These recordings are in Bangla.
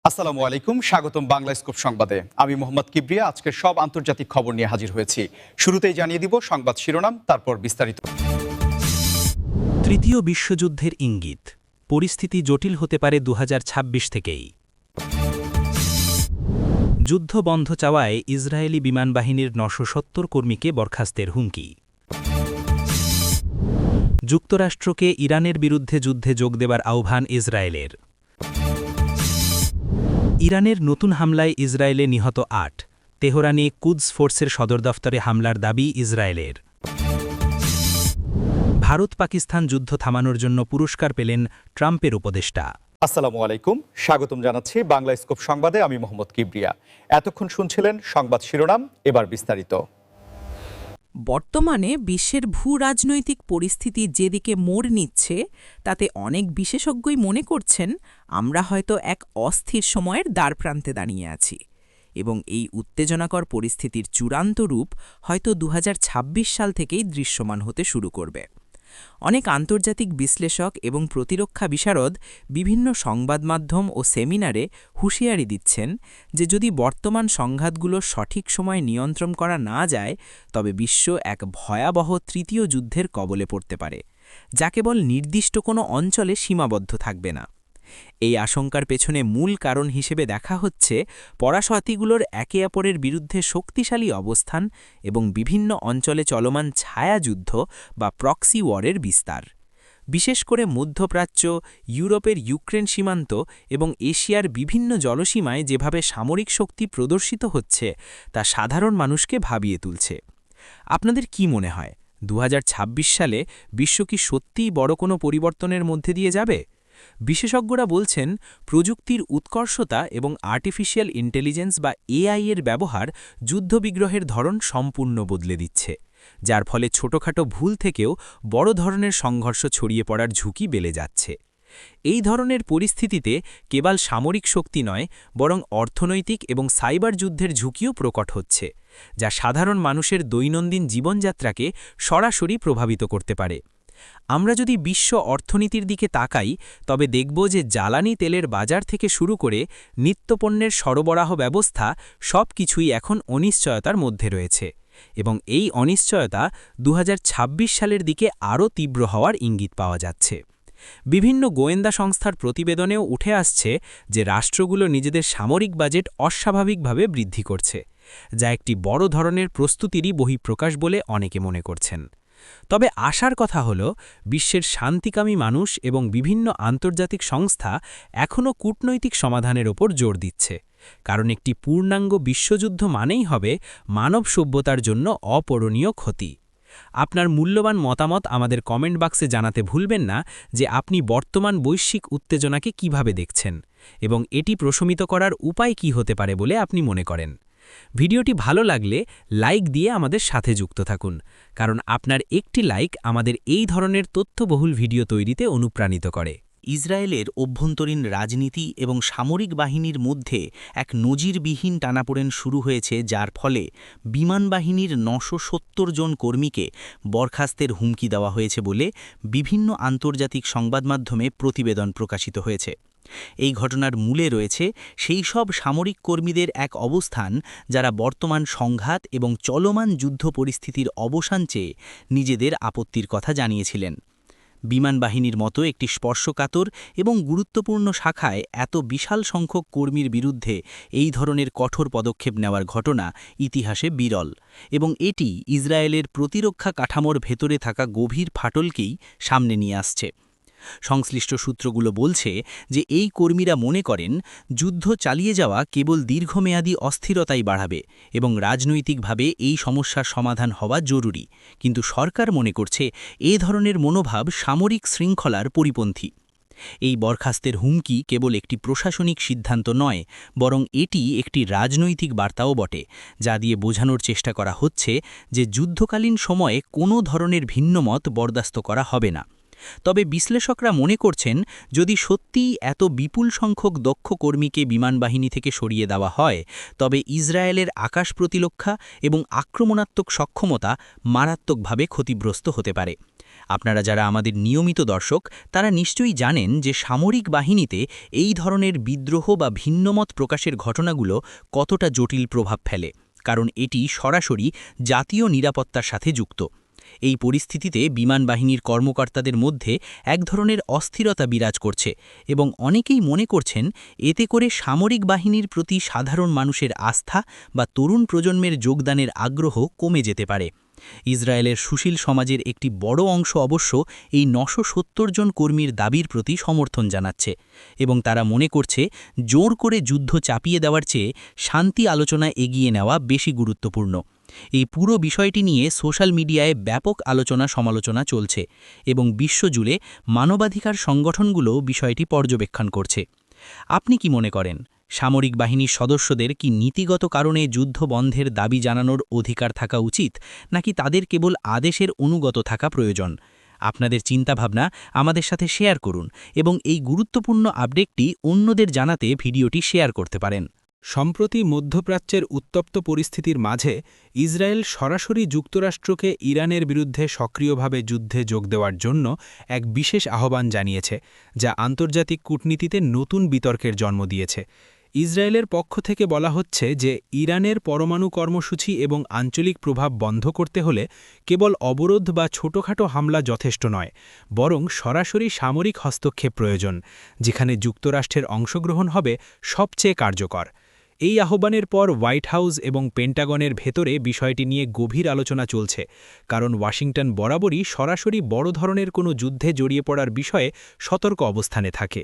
আসসালামু আলাইকুম, স্বাগতম বাংলা স্কোপ সংবাদে। আমি মোহাম্মদ কিবরিয়া আজকের সব আন্তর্জাতিক খবর নিয়ে হাজির হয়েছি। শুরুতেই জানিয়ে দিব সংবাদ শিরোনাম, তারপর বিস্তারিত। তৃতীয় বিশ্বযুদ্ধের ইঙ্গিত, পরিস্থিতি জটিল হতে পারে ২০২৬ থেকেই। যুদ্ধ বন্ধ চাওয়ায় ইসরায়েলি বিমানবাহিনীর ৯৭০ কর্মীকে বরখাস্তের হুমকি। যুক্তরাষ্ট্রকে ইরানের বিরুদ্ধে যুদ্ধে যোগ দেবার আহ্বান ইসরায়েলের। ইরানের নতুন হামলায় ইসরায়েলে নিহত ৮, তেহরানে কুদস ফোর্সের সদর দফতরে হামলার দাবি ইসরায়েলের। ভারত পাকিস্তান যুদ্ধ থামানোর জন্য পুরস্কার পেলেন ট্রাম্পের উপদেষ্টা। আসসালামু আলাইকুম, স্বাগতম জানাচ্ছি বাংলা স্কোপ সংবাদে। আমি মোহাম্মদ কিবরিয়া। এতক্ষণ শুনছিলেন সংবাদ শিরোনাম, এবার বিস্তারিত। বর্তমানে বিশ্বের ভূ-রাজনৈতিক পরিস্থিতি যেদিকে মোড় নিচ্ছে, তাতে অনেক বিশেষজ্ঞই মনে করছেন আমরা হয়তো এক অস্থির সময়ের দ্বারপ্রান্তে দাঁড়িয়ে আছি এবং এই উত্তেজনাকর পরিস্থিতির চূড়ান্ত রূপ হয়তো ২০২৬ সাল থেকেই দৃশ্যমান হতে শুরু করবে। অনেক আন্তর্জাতিক বিশ্লেষক এবং প্রতিরক্ষা বিশারদ বিভিন্ন সংবাদ মাধ্যম ও সেমিনারে হুঁশিয়ারি দিচ্ছেন যে যদি বর্তমান সংঘাতগুলো সঠিক সময়ে নিয়ন্ত্রণ করা না যায়, তবে বিশ্ব এক ভয়াবহ তৃতীয় যুদ্ধের কবলে পড়তে পারে, যা কেবল নির্দিষ্ট কোনো অঞ্চলে সীমাবদ্ধ থাকবে না। এই আশঙ্কার পেছনে মূল কারণ হিসেবে দেখা হচ্ছে পরাশক্তিগুলোর একে অপরের বিরুদ্ধে শক্তিশালী অবস্থান এবং বিভিন্ন অঞ্চলে চলমান ছায়াযুদ্ধ বা প্রক্সি ওয়ারের বিস্তার। বিশেষ করে মধ্যপ্রাচ্য, ইউরোপের ইউক্রেন সীমান্ত এবং এশিয়ার বিভিন্ন জলসীমায় যেভাবে সামরিক শক্তি প্রদর্শিত হচ্ছে, তা সাধারণ মানুষকে ভাবিয়ে তুলছে। আপনাদের কি মনে হয়, ২০২৬ সালে বিশ্ব কি সত্যিই বড় কোনো পরিবর্তনের মধ্যে দিয়ে যাবে? বিশেষজ্ঞরা বলছেন প্রযুক্তির উৎকর্ষতা এবং আর্টিফিশিয়াল ইন্টেলিজেন্স বা এআই এর ব্যবহার যুদ্ধবিগ্রহের ধরন সম্পূর্ণ বদলে দিচ্ছে, যার ফলে ছোটখাটো ভুল থেকেও বড় ধরনের সংঘর্ষ ছড়িয়ে পড়ার ঝুঁকি বেড়ে যাচ্ছে। এই ধরনের পরিস্থিতিতে কেবল সামরিক শক্তি নয়, বরং অর্থনৈতিক এবং সাইবার যুদ্ধের ঝুঁকিও প্রকট হচ্ছে, যা সাধারণ মানুষের দৈনন্দিন জীবনযাত্রাকে সরাসরি প্রভাবিত করতে পারে। আমরা যদি বিশ্ব অর্থনীতির দিকে তাকাই, তবে দেখব যে জ্বালানি তেলের বাজার থেকে শুরু করে নিত্যপণ্যের সরবরাহ ব্যবস্থা সবকিছুই এখন অনিশ্চয়তার মধ্যে রয়েছে এবং এই অনিশ্চয়তা ২০২৬ সালের দিকে আরও তীব্র হওয়ার ইঙ্গিত পাওয়া যাচ্ছে। বিভিন্ন গোয়েন্দা সংস্থার প্রতিবেদনেও উঠে আসছে যে রাষ্ট্রগুলো নিজেদের সামরিক বাজেট অস্বাভাবিকভাবে বৃদ্ধি করছে, যা একটি বড় ধরনের প্রস্তুতিরই বহিঃপ্রকাশ বলে অনেকে মনে করছেন। তবে আশার কথা হল, বিশ্বের শান্তিকামী মানুষ এবং বিভিন্ন আন্তর্জাতিক সংস্থা এখনও কূটনৈতিক সমাধানের ওপর জোর দিচ্ছে, কারণ একটি পূর্ণাঙ্গ বিশ্বযুদ্ধ মানেই হবে মানব সভ্যতার জন্য অপূরণীয় ক্ষতি। আপনার মূল্যবান মতামত আমাদের কমেন্ট বাক্সে জানাতে ভুলবেন না যে আপনি বর্তমান বৈশ্বিক উত্তেজনাকে কিভাবে দেখছেন এবং এটি প্রশমিত করার উপায় কি হতে পারে বলে আপনি মনে করেন। ভিডিওটি ভালো লাগলে লাইক দিয়ে আমাদের সাথে যুক্ত থাকুন, কারণ আপনার একটি লাইক আমাদের এই ধরনের তথ্যবহুল ভিডিও তৈরিতে অনুপ্রাণিত করে। ইসরায়েলের অভ্যন্তরীণ রাজনীতি এবং সামরিক বাহিনীর মধ্যে এক নজিরবিহীন টানাপোড়েন শুরু হয়েছে, যার ফলে বিমানবাহিনীর ৯৭০ জন কর্মীকে বরখাস্তের হুমকি দেওয়া হয়েছে বলে বিভিন্ন আন্তর্জাতিক সংবাদমাধ্যমে প্রতিবেদন প্রকাশিত হয়েছে। এই ঘটনার মূলে রয়েছে সেই সব সামরিক কর্মীদের এক অবস্থান যারা বর্তমান সংঘাত এবং চলমান যুদ্ধ পরিস্থিতির অবসান চেয়ে নিজেদের আপত্তির কথা জানিয়েছিলেন। বিমানবাহিনীর মতো একটি স্পর্শকাতর এবং গুরুত্বপূর্ণ শাখায় এত বিশাল সংখ্যক কর্মীর বিরুদ্ধে এই ধরনের কঠোর পদক্ষেপ নেওয়ার ঘটনা ইতিহাসে বিরল, এবং এটি ইসরায়েলের প্রতিরক্ষা কাঠামোর ভেতরে থাকা গভীর ফাটলকেই সামনে নিয়ে আসছে। সংশ্লিষ্ট সূত্রগুলো বলছে যে এই কর্মীরা মনে করেন যুদ্ধ চালিয়ে যাওয়া কেবল দীর্ঘমেয়াদী অস্থিরতাই বাড়াবে এবং রাজনৈতিকভাবে এই সমস্যার সমাধান হওয়া জরুরি, কিন্তু সরকার মনে করছে এ ধরনের মনোভাব সামরিক শৃঙ্খলার পরিপন্থী। এই বরখাস্তের হুমকি কেবল একটি প্রশাসনিক সিদ্ধান্ত নয়, বরং এটি একটি রাজনৈতিক বার্তাও বটে, যা দিয়ে বোঝানোর চেষ্টা করা হচ্ছে যে যুদ্ধকালীন সময়ে কোনো ধরনের ভিন্নমত বরদাস্ত করা হবে না। তবে বিশ্লেষকরা মনে করছেন যদি সত্যিই এত বিপুল সংখ্যক দক্ষ কর্মীকে বিমানবাহিনী থেকে সরিয়ে দেওয়া হয়, তবে ইসরায়েলের আকাশ প্রতিরক্ষা এবং আক্রমণাত্মক সক্ষমতা মারাত্মকভাবে ক্ষতিগ্রস্ত হতে পারে। আপনারা যারা আমাদের নিয়মিত দর্শক তারা নিশ্চয়ই জানেন যে সামরিক বাহিনীতে এই ধরনের বিদ্রোহ বা ভিন্নমত প্রকাশের ঘটনাগুলো কতটা জটিল প্রভাব ফেলে, কারণ এটি সরাসরি জাতীয় নিরাপত্তার সাথে যুক্ত। এই পরিস্থিতিতে বিমান বাহিনীর কর্মকর্তাদের মধ্যে এক ধরনের অস্থিরতা বিরাজ করছে এবং অনেকেই মনে করছেন এতে করে সামরিক বাহিনীর প্রতি সাধারণ মানুষের আস্থা বা তরুণ প্রজন্মের যোগদানের আগ্রহ কমে যেতে পারে। ইসরায়েলের সুশীল সমাজের একটি বড় অংশ অবশ্য এই ৯৭০ জন কর্মীর দাবির প্রতি সমর্থন জানাচ্ছে এবং তারা মনে করছে জোর করে যুদ্ধ চাপিয়ে দেওয়ার চেয়ে শান্তি আলোচনা এগিয়ে নেওয়া বেশি গুরুত্বপূর্ণ। এই পুরো বিষয়টি নিয়ে সোশ্যাল মিডিয়ায় ব্যাপক আলোচনা সমালোচনা চলছে এবং বিশ্বজুড়ে মানবাধিকার সংগঠনগুলো বিষয়টি পর্যবেক্ষণ করছে। আপনি কি মনে করেন, সামরিক বাহিনীর সদস্যদের কি নীতিগত কারণে যুদ্ধ বন্ধের দাবি জানানোর অধিকার থাকা উচিত, নাকি তাদের কেবল আদেশের অনুগত থাকা প্রয়োজন? আপনাদের চিন্তাভাবনা আমাদের সাথে শেয়ার করুন এবং এই গুরুত্বপূর্ণ আপডেটটি অন্যদের জানাতে ভিডিওটি শেয়ার করতে পারেন। সম্প্রতি মধ্যপ্রাচ্যের উত্তপ্ত পরিস্থিতির মাঝে ইসরায়েল সরাসরি যুক্তরাষ্ট্রকে ইরানের বিরুদ্ধে সক্রিয়ভাবে যুদ্ধে যোগ দেওয়ার জন্য এক বিশেষ আহ্বান জানিয়েছে, যা আন্তর্জাতিক কূটনীতিতে নতুন বিতর্কের জন্ম দিয়েছে। ইসরায়েলের পক্ষ থেকে বলা হচ্ছে যে ইরানের পরমাণু কর্মসূচি এবং আঞ্চলিক প্রভাব বন্ধ করতে হলে কেবল অবরোধ বা ছোটখাটো হামলা যথেষ্ট নয়, বরং সরাসরি সামরিক হস্তক্ষেপ প্রয়োজন, যেখানে যুক্তরাষ্ট্রের অংশগ্রহণ হবে সবচেয়ে কার্যকর। এই আহ্বানের পর হোয়াইট হাউস এবং পেন্টাগনের ভেতরে বিষয়টি নিয়ে গভীর আলোচনা চলছে, কারণ ওয়াশিংটন বরাবরই সরাসরি বড় ধরনের কোনো যুদ্ধে জড়িয়ে পড়ার বিষয়ে সতর্ক অবস্থানে থাকে।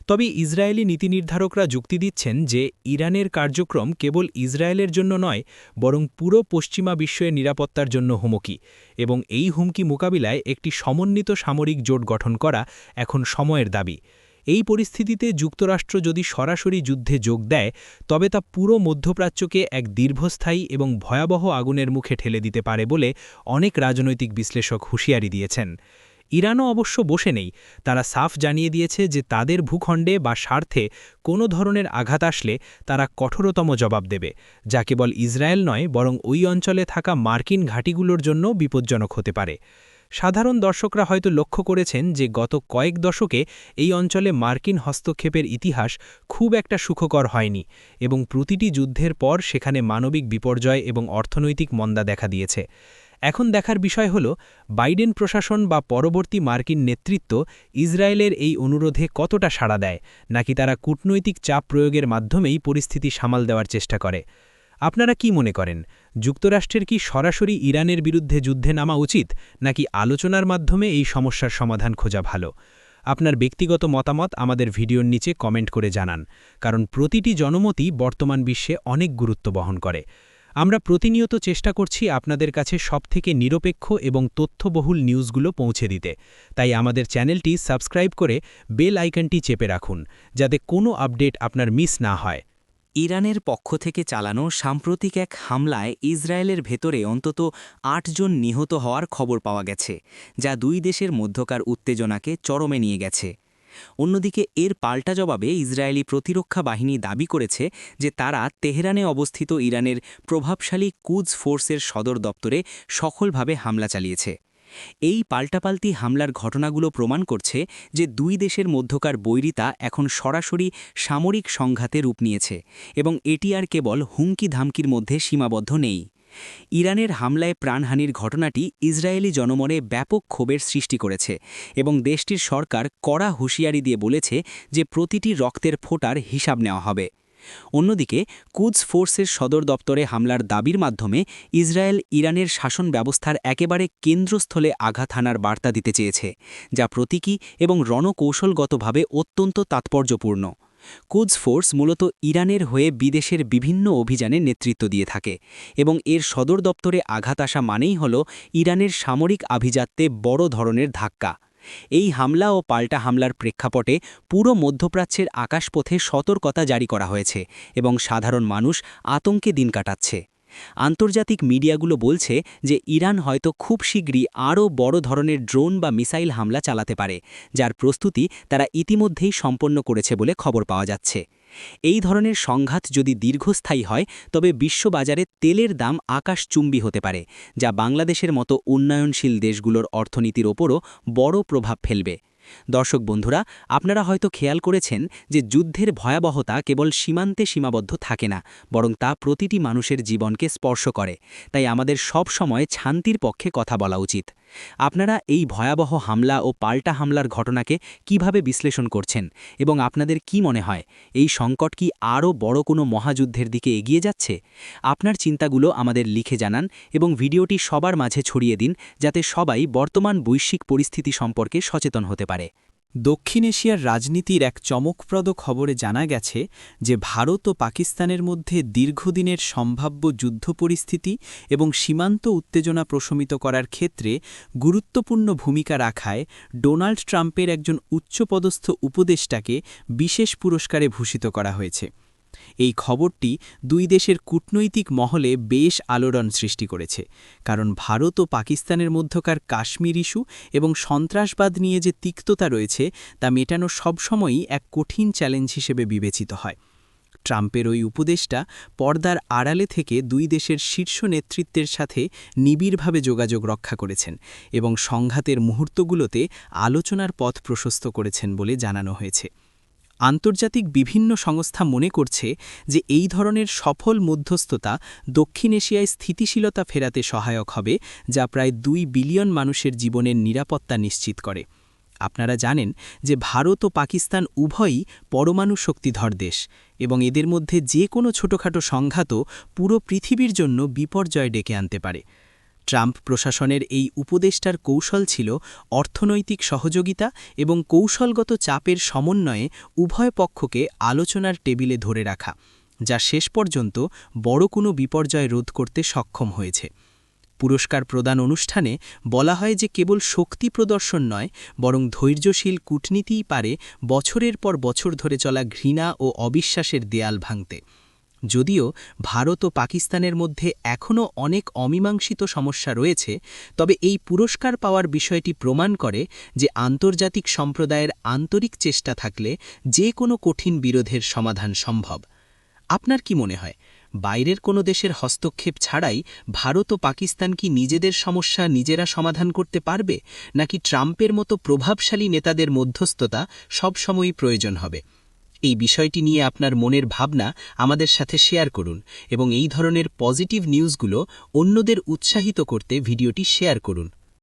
তবে ইসরায়েলি নীতিনির্ধারকরা যুক্তি দিচ্ছেন যে ইরানের কার্যক্রম কেবল ইসরায়েলের জন্য নয়, বরং পুরো পশ্চিমা বিশ্বের নিরাপত্তার জন্য হুমকি, এবং এই হুমকি মোকাবিলায় একটি সমন্বিত সামরিক জোট গঠন করা এখন সময়ের দাবি। এই পরিস্থিতিতে যুক্তরাষ্ট্র যদি সরাসরি যুদ্ধে যোগ দেয়, তবে তা পুরো মধ্যপ্রাচ্যকে এক দীর্ঘস্থায়ী এবং ভয়াবহ আগুনের মুখে ঠেলে দিতে পারে বলে অনেক রাজনৈতিক বিশ্লেষক হুঁশিয়ারি দিয়েছেন। ইরানও অবশ্য বসে নেই, তারা সাফ জানিয়ে দিয়েছে যে তাদের ভূখণ্ডে বা স্বার্থে কোনো ধরনের আঘাত আসলে তারা কঠোরতম জবাব দেবে, যা কেবল ইসরায়েল নয় বরং ওই অঞ্চলে থাকা মার্কিন ঘাঁটিগুলোর জন্য বিপজ্জনক হতে পারে। সাধারণ দর্শকরা হয়তো লক্ষ্য করেছেন যে গত কয়েক দশকে এই অঞ্চলে মার্কিন হস্তক্ষেপের ইতিহাস খুব একটা সুখকর হয়নি এবং প্রতিটি যুদ্ধের পর সেখানে মানবিক বিপর্যয় এবং অর্থনৈতিক মন্দা দেখা দিয়েছে। এখন দেখার বিষয় হল বাইডেন প্রশাসন বা পরবর্তী মার্কিন নেতৃত্ব ইসরায়েলের এই অনুরোধে কতটা সাড়া দেয়, নাকি তারা কূটনৈতিক চাপ প্রয়োগের মাধ্যমেই পরিস্থিতি সামাল দেওয়ার চেষ্টা করে। আপনারা কি মনে করেন, যুক্তরাষ্ট্রের কি সরাসরি ইরানের বিরুদ্ধে যুদ্ধে নামা উচিত, নাকি আলোচনার মাধ্যমে এই সমস্যার সমাধান খোঁজা ভালো? আপনার ব্যক্তিগত মতামত আমাদের ভিডিওর নিচে কমেন্ট করে জানান, কারণ প্রতিটি জনমতই বর্তমান বিশ্বে অনেক গুরুত্ব বহন করে। আমরা প্রতিনিয়ত চেষ্টা করছি আপনাদের কাছে সবথেকে নিরপেক্ষ এবং তথ্যবহুল নিউজগুলো পৌঁছে দিতে, তাই আমাদের চ্যানেলটি সাবস্ক্রাইব করে বেল আইকনটি চেপে রাখুন, যাতে কোনো আপডেট আপনার মিস না হয়। ইরানের পক্ষ থেকে চালানো সাম্প্রতিক এক হামলায় ইসরায়েলের ভেতরে অন্তত ৮ জন নিহত হওয়ার খবর পাওয়া গেছে, যা দুই দেশের মধ্যকার উত্তেজনাকে চরমে নিয়ে গেছে। অন্যদিকে এর পাল্টা জবাবে ইসরায়েলি প্রতিরক্ষা বাহিনী দাবি করেছে যে তারা তেহরানে অবস্থিত ইরানের প্রভাবশালী কুদস ফোর্সের সদর দপ্তরে সফলভাবে হামলা চালিয়েছে। এই পাল্টাপাল্টি হামলার ঘটনাগুলো প্রমাণ করছে যে দুই দেশের মধ্যকার বৈরিতা এখন সরাসরি সামরিক সংঘাতে রূপ নিয়েছে এবং এটি আর কেবল হুমকি ধামকির মধ্যে সীমাবদ্ধ নেই। ইরানের হামলায় প্রাণহানির ঘটনাটি ইসরায়েলি জনমনে ব্যাপক ক্ষোভের সৃষ্টি করেছে এবং দেশটির সরকার কড়া হুঁশিয়ারি দিয়ে বলেছে যে প্রতিটি রক্তের ফোঁটার হিসাব নেওয়া হবে। অন্যদিকে কুদস ফোর্সের সদর দপ্তরে হামলার দাবির মাধ্যমে ইসরায়েল ইরানের শাসন ব্যবস্থার একেবারে কেন্দ্রস্থলে আঘাত হানার বার্তা দিতে চেয়েছে, যা প্রতীকী এবং রণকৌশলগতভাবে অত্যন্ত তাৎপর্যপূর্ণ। কুদস ফোর্স মূলত ইরানের হয়ে বিদেশের বিভিন্ন অভিযানে নেতৃত্ব দিয়ে থাকে এবং এর সদর দপ্তরে আঘাত আসা মানেই হল ইরানের সামরিক আভিজাত্যে বড় ধরনের ধাক্কা। এই হামলা ও পাল্টা হামলার প্রেক্ষাপটে পুরো মধ্যপ্রাচ্যের আকাশপথে সতর্কতা জারি করা হয়েছে এবং সাধারণ মানুষ আতঙ্কে দিন কাটাচ্ছে। আন্তর্জাতিক মিডিয়াগুলো বলছে যে ইরান হয়তো খুব শীঘ্রই আরও বড় ধরনের ড্রোন বা মিসাইল হামলা চালাতে পারে, যার প্রস্তুতি তারা ইতিমধ্যেই সম্পন্ন করেছে বলে খবর পাওয়া যাচ্ছে। এই ধরনের সংঘাত যদি দীর্ঘস্থায়ী হয় তবে বিশ্ববাজারে তেলের দাম আকাশচুম্বী হতে পারে, যা বাংলাদেশের মতো উন্নয়নশীল দেশগুলোর অর্থনীতির ওপরও বড় প্রভাব ফেলবে। দর্শক বন্ধুরা, আপনারা হয়তো খেয়াল করেছেন যে যুদ্ধের ভয়াবহতা কেবল সীমান্তে সীমাবদ্ধ থাকে না, বরং তা প্রতিটি মানুষের জীবনকে স্পর্শ করে। তাই আমাদের সব সময় শান্তির পক্ষে কথা বলা উচিত। আপনারা এই ভয়াবহ হামলা ও পাল্টা হামলার ঘটনাকে কিভাবে বিশ্লেষণ করছেন এবং আপনাদের কি মনে হয় এই সংকট কি আরও বড় কোনো মহাযুদ্ধের দিকে এগিয়ে যাচ্ছে? আপনার চিন্তাগুলো আমাদের লিখে জানান এবং ভিডিওটি সবার মাঝে ছড়িয়ে দিন, যাতে সবাই বর্তমান বৈশ্বিক পরিস্থিতি সম্পর্কে সচেতন হতে পারে। দক্ষিণ এশিয়ার রাজনীতির এক চমকপ্রদ খবরে জানা গেছে যে ভারত ও পাকিস্তানের মধ্যে দীর্ঘদিনের সম্ভাব্য যুদ্ধ পরিস্থিতি এবং সীমান্ত উত্তেজনা প্রশমিত করার ক্ষেত্রে গুরুত্বপূর্ণ ভূমিকা রাখায় ডোনাল্ড ট্রাম্পের একজন উচ্চপদস্থ উপদেষ্টাকে বিশেষ পুরস্কারে ভূষিত করা হয়েছে। এই খবরটি দুই দেশের কূটনৈতিক মহলে বেশ আলোড়ন সৃষ্টি করেছে, কারণ ভারত ও পাকিস্তানের মধ্যকার কাশ্মীর ইস্যু এবং সন্ত্রাসবাদ নিয়ে যে তিক্ততা রয়েছে তা মেটানো সবসময়ই এক কঠিন চ্যালেঞ্জ হিসেবে বিবেচিত হয়। ট্রাম্পের ওই উপদেষ্টা পর্দার আড়ালে থেকে দুই দেশের শীর্ষ নেতৃত্বের সাথে নিবিড়ভাবে যোগাযোগ রক্ষা করেছেন এবং সংঘাতের মুহূর্তগুলোতে আলোচনার পথ প্রশস্ত করেছেন বলে জানানো হয়েছে। আন্তর্জাতিক বিভিন্ন সংস্থা মনে করছে যে এই ধরনের সফল মধ্যস্থতা দক্ষিণ এশিয়ায় স্থিতিশীলতা ফেরাতে সহায়ক হবে, যা প্রায় 2 বিলিয়ন মানুষের জীবনের নিরাপত্তা নিশ্চিত করে। আপনারা জানেন যে ভারত ও পাকিস্তান উভয়ই পরমাণু শক্তিধর দেশ এবং এদের মধ্যে যে কোনো ছোটখাটো সংঘাতও পুরো পৃথিবীর জন্য বিপর্যয় ডেকে আনতে পারে। ট্রাম্প প্রশাসনের এই উপদেষ্টার কৌশল ছিল অর্থনৈতিক সহযোগিতা এবং কৌশলগত চাপের সমন্বয়ে উভয় পক্ষকে আলোচনার টেবিলে ধরে রাখা, যা শেষ পর্যন্ত বড় কোনো বিপর্যয় রোধ করতে সক্ষম হয়েছে। পুরস্কার প্রদান অনুষ্ঠানে বলা হয় যে কেবল শক্তি প্রদর্শন নয়, বরং ধৈর্যশীল কূটনীতিই পারে বছরের পর বছর ধরে চলা ঘৃণা ও অবিশ্বাসের দেয়াল ভাঙতে। যদিও ভারত ও পাকিস্তানের মধ্যে এখনও অনেক অমীমাংসিত সমস্যা রয়েছে, তবে এই পুরস্কার পাওয়ার বিষয়টি প্রমাণ করে যে আন্তর্জাতিক সম্প্রদায়ের আন্তরিক চেষ্টা থাকলে যে কোনো কঠিন বিরোধের সমাধান সম্ভব। আপনার কি মনে হয়, বাইরের কোনো দেশের হস্তক্ষেপ ছাড়াই ভারত ও পাকিস্তান কি নিজেদের সমস্যা নিজেরা সমাধান করতে পারবে, নাকি ট্রাম্পের মতো প্রভাবশালী নেতাদের মধ্যস্থতা সবসময়ই প্রয়োজন হবে? এই বিষয়টি নিয়ে আপনার মনের ভাবনা আমাদের সাথে শেয়ার করুন এবং এই ধরনের পজিটিভ নিউজগুলো অন্যদের উৎসাহিত করতে ভিডিওটি শেয়ার করুন।